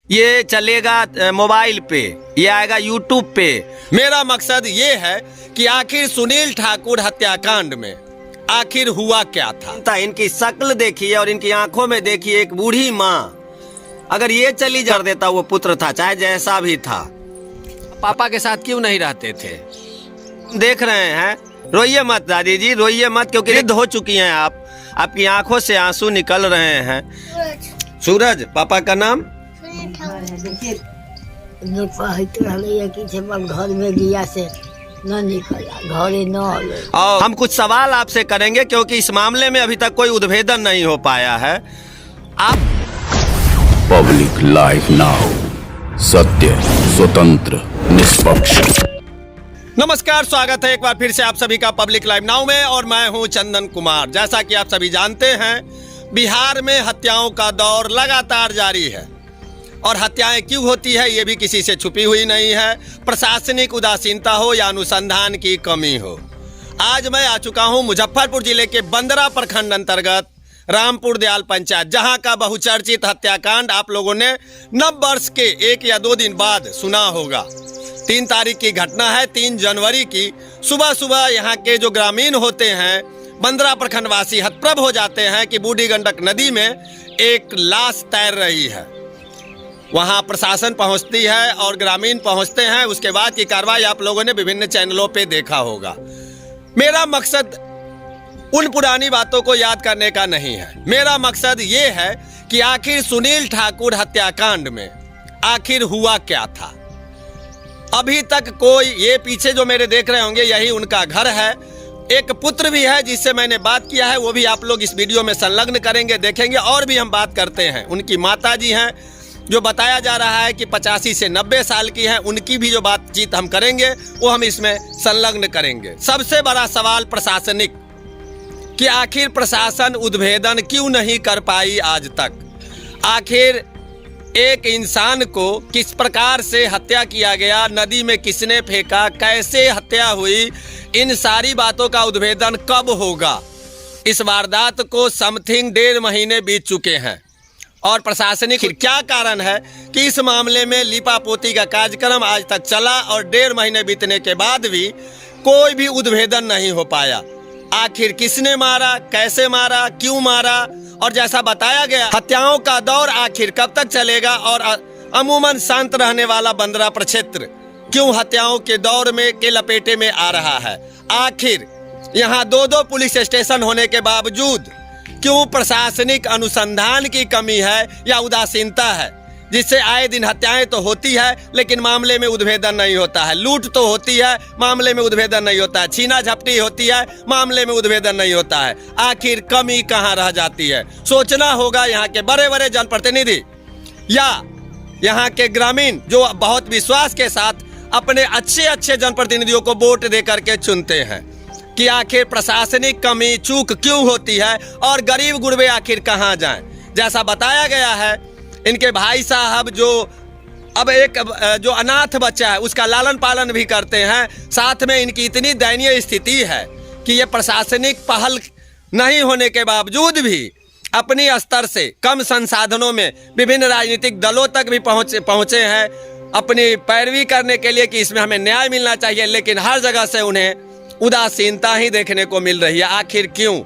ये चलेगा मोबाइल पे, ये आएगा यूट्यूब पे। मेरा मकसद ये है कि आखिर सुनील ठाकुर हत्याकांड में आखिर हुआ क्या था। इनकी शक्ल देखिए और इनकी आंखों में देखिए एक बूढ़ी माँ। अगर ये चली जा देता, वो पुत्र था चाहे जैसा भी था, पापा के साथ क्यों नहीं रहते थे। देख रहे हैं, रोइए मत दादी जी, रोइए मत, क्योंकि वृद्ध हो चुकी हैं आप, आपकी आंखों से आंसू निकल रहे हैं। सूरज, पापा का नाम? घर में लिया से न निकला, घरे न। और हम कुछ सवाल आपसे करेंगे क्योंकि इस मामले में अभी तक कोई उद्भेदन नहीं हो पाया है। आप पब्लिक लाइव नाउ, सत्य, स्वतंत्र, निष्पक्ष। नमस्कार, स्वागत है एक बार फिर से आप सभी का पब्लिक लाइव नाउ में, और मैं हूं चंदन कुमार। जैसा कि आप सभी जानते हैं, बिहार में हत्याओं का दौर लगातार जारी है और हत्याएं क्यों होती है ये भी किसी से छुपी हुई नहीं है। प्रशासनिक उदासीनता हो या अनुसंधान की कमी हो। आज मैं आ चुका हूं मुजफ्फरपुर जिले के बंदरा प्रखंड अंतर्गत रामपुर दयाल पंचायत, जहां का बहुचर्चित हत्याकांड आप लोगों ने नव वर्ष के 1 या 2 दिन बाद सुना होगा। 3 तारीख की घटना है, 3 जनवरी की सुबह सुबह यहाँ के जो ग्रामीण होते हैं, बंदरा प्रखंड वासी हतप्रभ हो जाते हैं कि बूढ़ी गंडक नदी में एक लाश तैर रही है। वहां प्रशासन पहुंचती है और ग्रामीण पहुंचते हैं। उसके बाद की कार्रवाई आप लोगों ने विभिन्न चैनलों पे देखा होगा। मेरा मकसद उन पुरानी बातों को याद करने का नहीं है। मेरा मकसद ये है कि आखिर सुनील ठाकुर हत्याकांड में आखिर हुआ क्या था। अभी तक कोई, ये पीछे जो मेरे देख रहे होंगे यही उनका घर है। एक पुत्र भी है जिससे मैंने बात किया है, वो भी आप लोग इस वीडियो में संलग्न करेंगे, देखेंगे। और भी हम बात करते हैं, उनकी माता जी हैं जो बताया जा रहा है कि 85 से 90 साल की हैं, उनकी भी जो बातचीत हम करेंगे वो हम इसमें संलग्न करेंगे। सबसे बड़ा सवाल प्रशासनिक, कि आखिर प्रशासन उद्भेदन क्यों नहीं कर पाई आज तक। आखिर एक इंसान को किस प्रकार से हत्या किया गया, नदी में किसने फेंका, कैसे हत्या हुई, इन सारी बातों का उद्भेदन कब होगा। इस वारदात को समथिंग 1.5 महीने बीत चुके हैं और प्रशासनिक क्या कारण है कि इस मामले में लीपापोती का कार्यक्रम आज तक चला और 1.5 महीने बीतने के बाद भी कोई भी उद्भेदन नहीं हो पाया। आखिर किसने मारा, कैसे मारा, क्यों मारा, और जैसा बताया गया हत्याओं का दौर आखिर कब तक चलेगा, और अमूमन शांत रहने वाला बंदरा प्रक्षेत्र क्यों हत्याओं के दौर में के लपेटे में आ रहा है। आखिर यहाँ 2-2 पुलिस स्टेशन होने के बावजूद क्यों प्रशासनिक अनुसंधान की कमी है या उदासीनता है, जिससे आए दिन हत्याएं तो होती है लेकिन मामले में उद्भेदन नहीं होता है। लूट तो होती है, मामले में उद्भेदन नहीं होता है। छीना झपटी होती है, मामले में उद्भेदन नहीं होता है। आखिर कमी कहाँ रह जाती है। सोचना होगा यहाँ के बड़े बड़े जनप्रतिनिधि या यहाँ के ग्रामीण जो बहुत विश्वास के साथ अपने अच्छे जनप्रतिनिधियों को वोट दे करके चुनते हैं, कि आखिर प्रशासनिक कमी चूक क्यों होती है और गरीब गुरबे आखिर कहाँ जाएं। जैसा बताया गया है, इनके भाई साहब जो अब एक जो अनाथ बच्चा है उसका लालन पालन भी करते हैं। साथ में इनकी इतनी दयनीय स्थिति है कि ये प्रशासनिक पहल नहीं होने के बावजूद भी अपनी स्तर से कम संसाधनों में विभिन्न राजनीतिक दलों तक भी पहुंचे हैं अपनी पैरवी करने के लिए कि इसमें हमें न्याय मिलना चाहिए, लेकिन हर जगह से उन्हें उदासीनता ही देखने को मिल रही है। आखिर क्यों?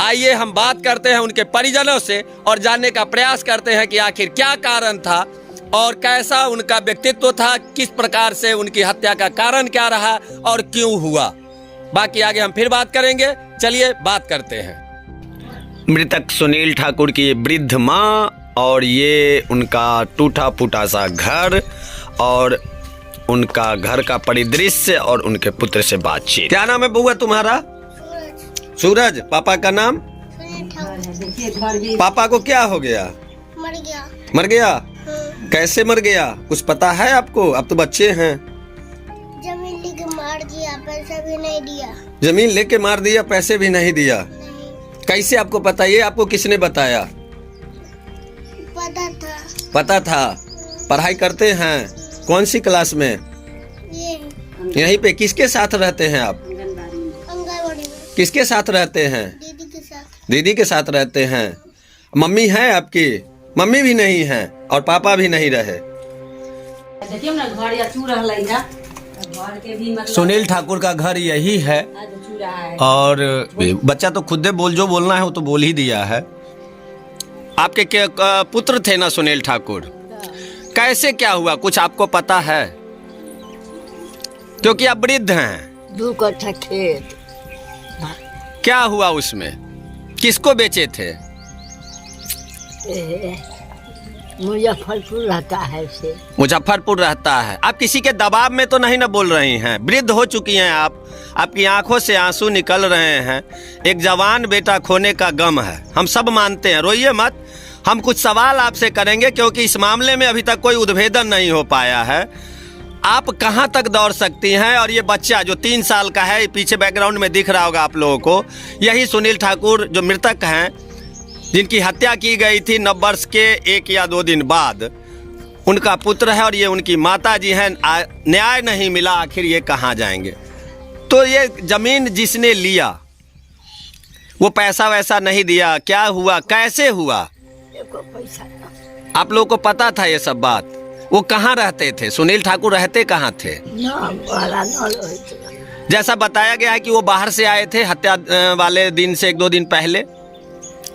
आइए हम बात करते हैं उनके परिजनों से और जानने का प्रयास करते हैं कि आखिर क्या कारण था और कैसा उनका व्यक्तित्व था, किस प्रकार से उनकी हत्या का कारण क्या रहा और क्यों हुआ। बाकी आगे हम फिर बात करेंगे। चलिए बात करते हैं। मृतक सुनील ठाकुर की वृद्ध माँ और ये उनका टूटा फूटा सा घर और उनका घर का परिदृश्य और उनके पुत्र से बातचीत। क्या नाम है बुआ तुम्हारा? सूरज। पापा का नाम? पापा को क्या हो गया? मर गया? कैसे मर गया, कुछ पता है आपको? अब तो बच्चे हैं। जमीन लेके मार दिया, पैसा भी नहीं दिया। जमीन लेके मार दिया, पैसे भी नहीं दिया? कैसे आपको पता? ये आपको किसने बताया? पता था। पढ़ाई करते हैं? कौन सी क्लास में? यहीं पे। किसके साथ रहते हैं आप? किसके साथ रहते हैं? दीदी के साथ। दीदी के साथ रहते हैं। मम्मी है आपकी? मम्मी भी नहीं है। और पापा भी नहीं रहे। देखियो ना घर या चू रहलै है, घर के भी मतलब सुनील ठाकुर का घर यही है चू रहा है। और बच्चा तो खुद बोल, जो बोलना है वो तो बोल ही दिया है। आपके पुत्र थे ना सुनील ठाकुर, कैसे क्या हुआ कुछ आपको पता है? क्योंकि आप वृद्ध हैं। 2 कट्ठा खेत क्या हुआ उसमें, किसको बेचे थे? मुजफ्फरपुर रहता है से। मुजफ्फरपुर रहता है। आप किसी के दबाव में तो नहीं ना बोल रही हैं? वृद्ध हो चुकी हैं आप, आपकी आंखों से आंसू निकल रहे हैं। एक जवान बेटा खोने का गम है, हम सब मानते हैं, रोइए मत। हम कुछ सवाल आपसे करेंगे क्योंकि इस मामले में अभी तक कोई उद्भेदन नहीं हो पाया है। आप कहां तक दौड़ सकती हैं? और ये बच्चा जो 3 साल का है, पीछे बैकग्राउंड में दिख रहा होगा आप लोगों को, यही सुनील ठाकुर जो मृतक हैं, जिनकी हत्या की गई थी 9 वर्ष के 1 या 2 दिन बाद, उनका पुत्र है और ये उनकी माता जी हैं। न्याय नहीं मिला, आखिर ये कहाँ जाएंगे? तो ये जमीन जिसने लिया वो पैसा वैसा नहीं दिया, क्या हुआ, कैसे हुआ? आप लोगों को पता था ये सब बात? वो कहाँ रहते थे? सुनील ठाकुर रहते कहाँ थे? जैसा बताया गया है कि वो बाहर से आए थे हत्या वाले दिन से 1-2 दिन पहले,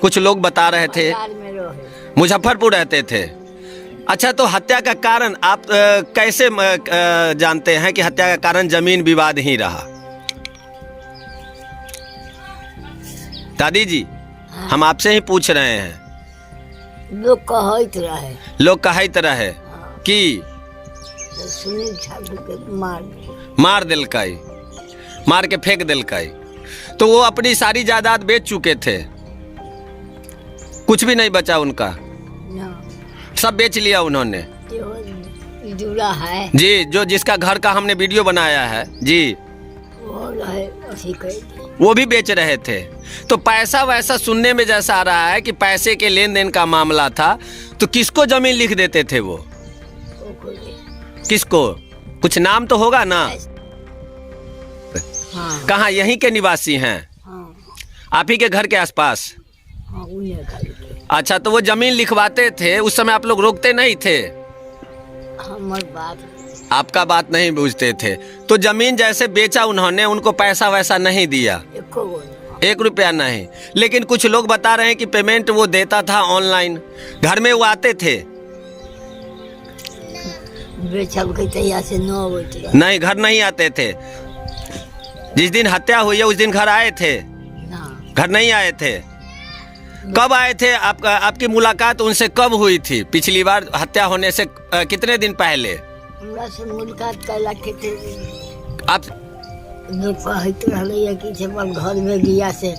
कुछ लोग बता रहे थे मुजफ्फरपुर रहते थे। अच्छा, तो हत्या का कारण आप कैसे जानते हैं कि हत्या का कारण जमीन विवाद ही रहा? दादी जी, हम आपसे ही पूछ रहे हैं। लोग कहत रहे कि सुनील ठाकुर के मार दिलकाई, मार के फेंक दिलकाई। तो वो अपनी सारी जायदाद बेच चुके थे, कुछ भी नहीं बचा उनका, सब बेच लिया उन्होंने। जुड़ा है जी, जो जिसका घर का हमने वीडियो बनाया है जी, वो भी बेच रहे थे। तो पैसा वैसा सुनने में जैसा आ रहा है कि पैसे के लेन देन का मामला था, तो किसको जमीन लिख देते थे वो? किसको? कुछ नाम तो होगा ना? हाँ। कहाँ? यहीं के निवासी हैं? हाँ। आप ही के घर के आसपास? हाँ, अच्छा, तो वो जमीन लिखवाते थे, उस समय आप लोग रोकते नहीं थे? हमार बात आपका बात नहीं पूछते थे। तो जमीन जैसे बेचा उन्होंने, उनको पैसा वैसा नहीं दिया, 1 रुपया नहीं। लेकिन कुछ लोग बता रहे हैं कि पेमेंट वो देता था ऑनलाइन। घर में वो आते थे? से 9 बजे नहीं, घर नहीं आते थे। जिस दिन हत्या हुई है उस दिन घर आए थे? घर नहीं आए थे। कब आए थे? आपकी मुलाकात उनसे कब हुई थी? पिछली बार हत्या होने से कितने दिन पहले? से मुलाकात कैला के थे। आप लोग कहत रहले कि जब घर में गया से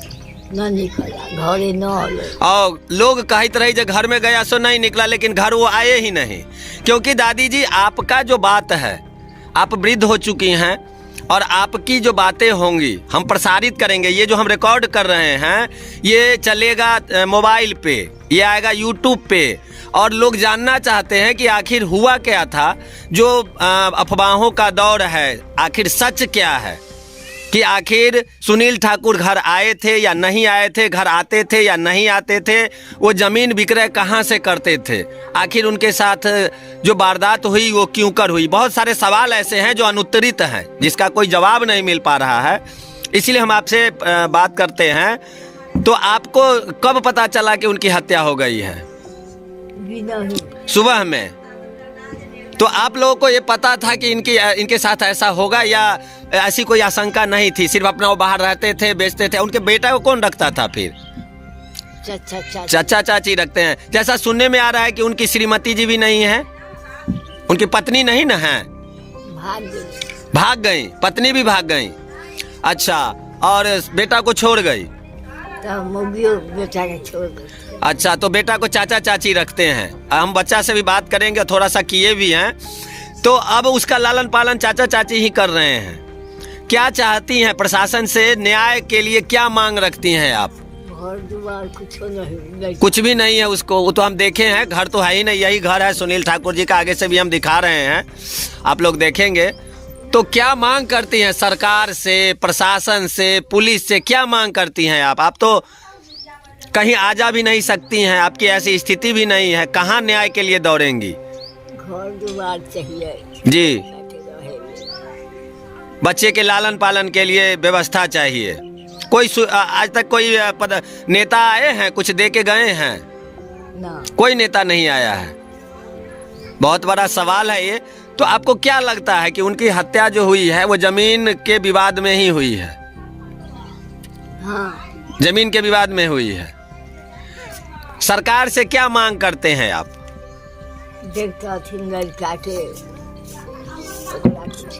न निकला, घरे न आले। और लोग कहते रहे जब घर में गया सो नहीं निकला, लेकिन घर वो आए ही नहीं। क्योंकि दादी जी, आपका जो बात है, आप वृद्ध हो चुकी हैं और आपकी जो बातें होंगी हम प्रसारित करेंगे। ये जो हम रिकॉर्ड कर रहे हैं ये चलेगा मोबाइल पे, ये आएगा यूट्यूब पे, और लोग जानना चाहते हैं कि आखिर हुआ क्या था। जो अफवाहों का दौर है, आखिर सच क्या है, कि आखिर सुनील ठाकुर घर आए थे या नहीं आए थे, घर आते थे या नहीं आते थे, वो ज़मीन विक्रय कहाँ से करते थे, आखिर उनके साथ जो वारदात हुई वो क्यों कर हुई। बहुत सारे सवाल ऐसे हैं जो अनुत्तरित हैं, जिसका कोई जवाब नहीं मिल पा रहा है। इसलिए हम आपसे बात करते हैं। तो आपको कब पता चला कि उनकी हत्या हो गई है? सुबह में। तो आप लोगों को ये पता था कि इनके साथ ऐसा होगा, या ऐसी कोई आशंका नहीं थी? सिर्फ अपना वो बाहर रहते थे, बेचते थे। उनके बेटा को कौन रखता था फिर? चाचा चाची रखते हैं। जैसा सुनने में आ रहा है कि उनकी श्रीमती जी भी नहीं है, उनकी पत्नी नहीं ना है, भाग गई, पत्नी भी भाग गई। अच्छा, और बेटा को छोड़ गई? बेटा के छोड़ गई। अच्छा, तो बेटा को चाचा चाची रखते हैं। हम बच्चा से भी बात करेंगे, थोड़ा सा किए भी हैं। तो अब उसका लालन पालन चाचा चाची ही कर रहे हैं। क्या चाहती हैं प्रशासन से? न्याय के लिए क्या मांग रखती हैं आप? घर दुआर कुछ भी नहीं है उसको, वो तो हम देखे हैं, घर तो है ही नहीं। यही घर है सुनील ठाकुर जी का, आगे से भी हम दिखा रहे हैं, आप लोग देखेंगे। तो क्या मांग करती हैं सरकार से, प्रशासन से, पुलिस से? क्या मांग करती हैं आप? आप तो कहीं आ जा भी नहीं सकती हैं, आपकी ऐसी स्थिति भी नहीं है, कहाँ न्याय के लिए दौड़ेंगी? घर दुआर चाहिए। जी, बैठे रहे। बच्चे के लालन पालन के लिए व्यवस्था चाहिए। कोई आज तक कोई नेता आए हैं, कुछ दे के गए हैं? ना, कोई नेता नहीं आया है। बहुत बड़ा सवाल है ये। तो आपको क्या लगता है कि उनकी हत्या जो हुई है वो जमीन के विवाद में ही हुई है? हाँ, जमीन के विवाद में हुई है। सरकार से क्या मांग करते हैं आप? देखता थी लड़का के, ओकरा कुछ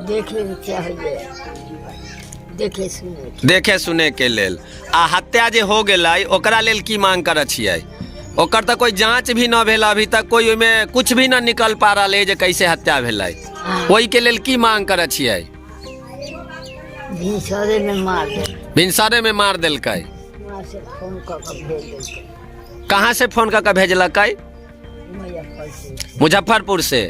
देखे चाहिए, देखे सुने के लेल। आ हत्या जे हो गेलै ओकरा लेल की मांग करै छियै? ओकर तऽ कोई जांच भी न भेल, अभी तक कोई ओहिमे कुछ भी न निकल पा रहल है जे कैसे हत्या भेलै। ओहि के लेल की मांग करै छियै? भिनसरे में मार दे। भिनसरे में मार देलकै? वहाँ से फोन कऽ के भेज देलकै। कहाँ से फोन कऽ के भेजलकै? मुजफ्फरपुर से।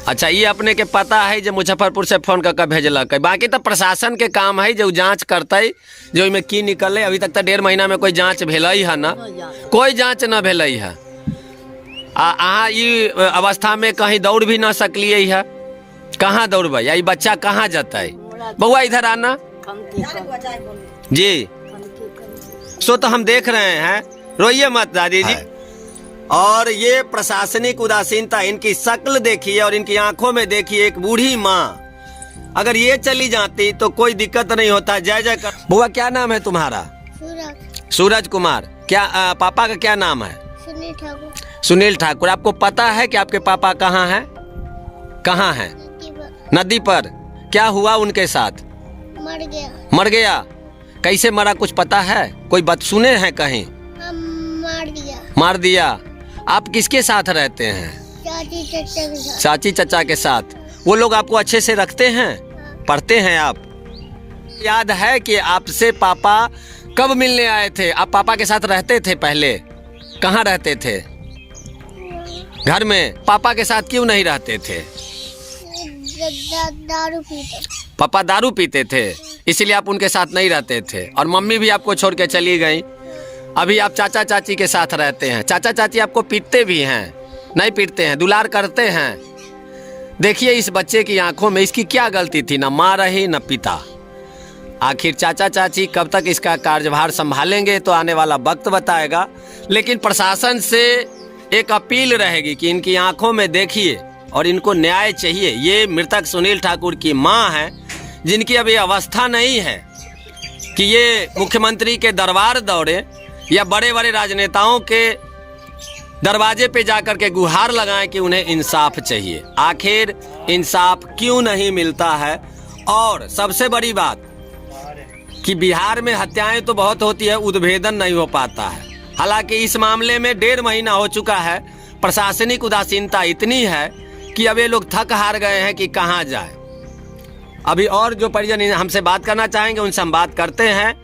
अच्छा, ये अपने के पता है जो मुजफ्फरपुर से फोन करके भेजलकै। बाकी तो प्रशासन के काम है जो जांच करते जो इनमें की निकले। अभी तक तो 1.5 महीना में कोई जांच भेलै है ना? कोई जांच न भेलै है। अहाँ ई अवस्था में कहीं दौड़ भी न सकलिए है। कहाँ दौड़बै? या बच्चा कहाँ जतै? बउआ इधर आना जी। सो तो हम देख रहे हैं, रोइए मत दादी जी। और ये प्रशासनिक उदासीनता, इनकी शक्ल देखिए और इनकी आंखों में देखिए। एक बूढ़ी माँ अगर ये चली जाती तो कोई दिक्कत नहीं होता। जय जय कर। बुआ क्या नाम है तुम्हारा? सूरज। सूरज कुमार। क्या पापा का क्या नाम है? सुनील ठाकुर। सुनील ठाकुर। आपको पता है कि आपके पापा कहाँ हैं? कहाँ हैं? नदी पर। क्या हुआ उनके साथ? मर गया। मर गया? कैसे मरा कुछ पता है? कोई बात सुने हैं कहीं? हम मार दिया। मार दिया। आप किसके साथ रहते हैं? चाची चचा के साथ। चाची चचा के साथ। वो लोग आपको अच्छे से रखते हैं? पढ़ते हैं आप? याद है कि आपसे पापा कब मिलने आए थे? आप पापा के साथ रहते थे पहले? कहाँ रहते थे? घर में। पापा के साथ क्यों नहीं रहते थे? दारू पीते। पापा दारू पीते थे, इसलिए आप उनके साथ नहीं रहते थे। और मम्मी भी आपको छोड़ के चली गई। अभी आप चाचा चाची के साथ रहते हैं। चाचा चाची आपको पीटते भी हैं? नहीं पीटते हैं, दुलार करते हैं। देखिए इस बच्चे की आंखों में, इसकी क्या गलती थी? ना माँ रही न पिता। आखिर चाचा चाची कब तक इसका कार्यभार संभालेंगे तो आने वाला वक्त बताएगा। लेकिन प्रशासन से एक अपील रहेगी कि इनकी आंखों में देखिए और इनको न्याय चाहिए। ये मृतक सुनील ठाकुर की माँ है, जिनकी अभी अवस्था नहीं है कि ये मुख्यमंत्री के दरबार दौड़े या बड़े बड़े राजनेताओं के दरवाजे पे जाकर के गुहार लगाएं कि उन्हें इंसाफ चाहिए। आखिर इंसाफ क्यों नहीं मिलता है? और सबसे बड़ी बात कि बिहार में हत्याएं तो बहुत होती है, उद्भेदन नहीं हो पाता है। हालांकि इस मामले में 1.5 महीना हो चुका है। प्रशासनिक उदासीनता इतनी है कि अब ये लोग थक हार गए हैं कि कहाँ जाए। अभी और जो परिजन हमसे बात करना चाहेंगे उनसे हम बात करते हैं।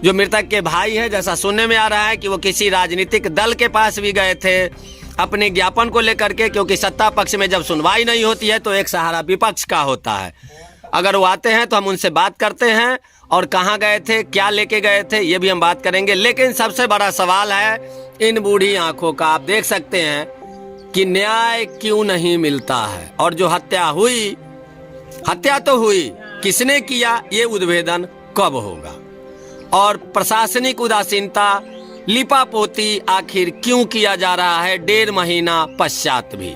जो मृतक के भाई है, जैसा सुनने में आ रहा है कि वो किसी राजनीतिक दल के पास भी गए थे अपने ज्ञापन को लेकर के, क्योंकि सत्ता पक्ष में जब सुनवाई नहीं होती है तो एक सहारा विपक्ष का होता है। अगर वो आते हैं तो हम उनसे बात करते हैं और कहाँ गए थे, क्या लेके गए थे, ये भी हम बात करेंगे। लेकिन सबसे बड़ा सवाल है इन बूढ़ी आंखों का। आप देख सकते हैं कि न्याय क्यों नहीं मिलता है। और जो हत्या हुई, हत्या तो हुई, किसने किया ये उद्भेदन कब होगा? और प्रशासनिक उदासीनता, लिपापोती आखिर क्यों किया जा रहा है 1.5 महीना पश्चात भी?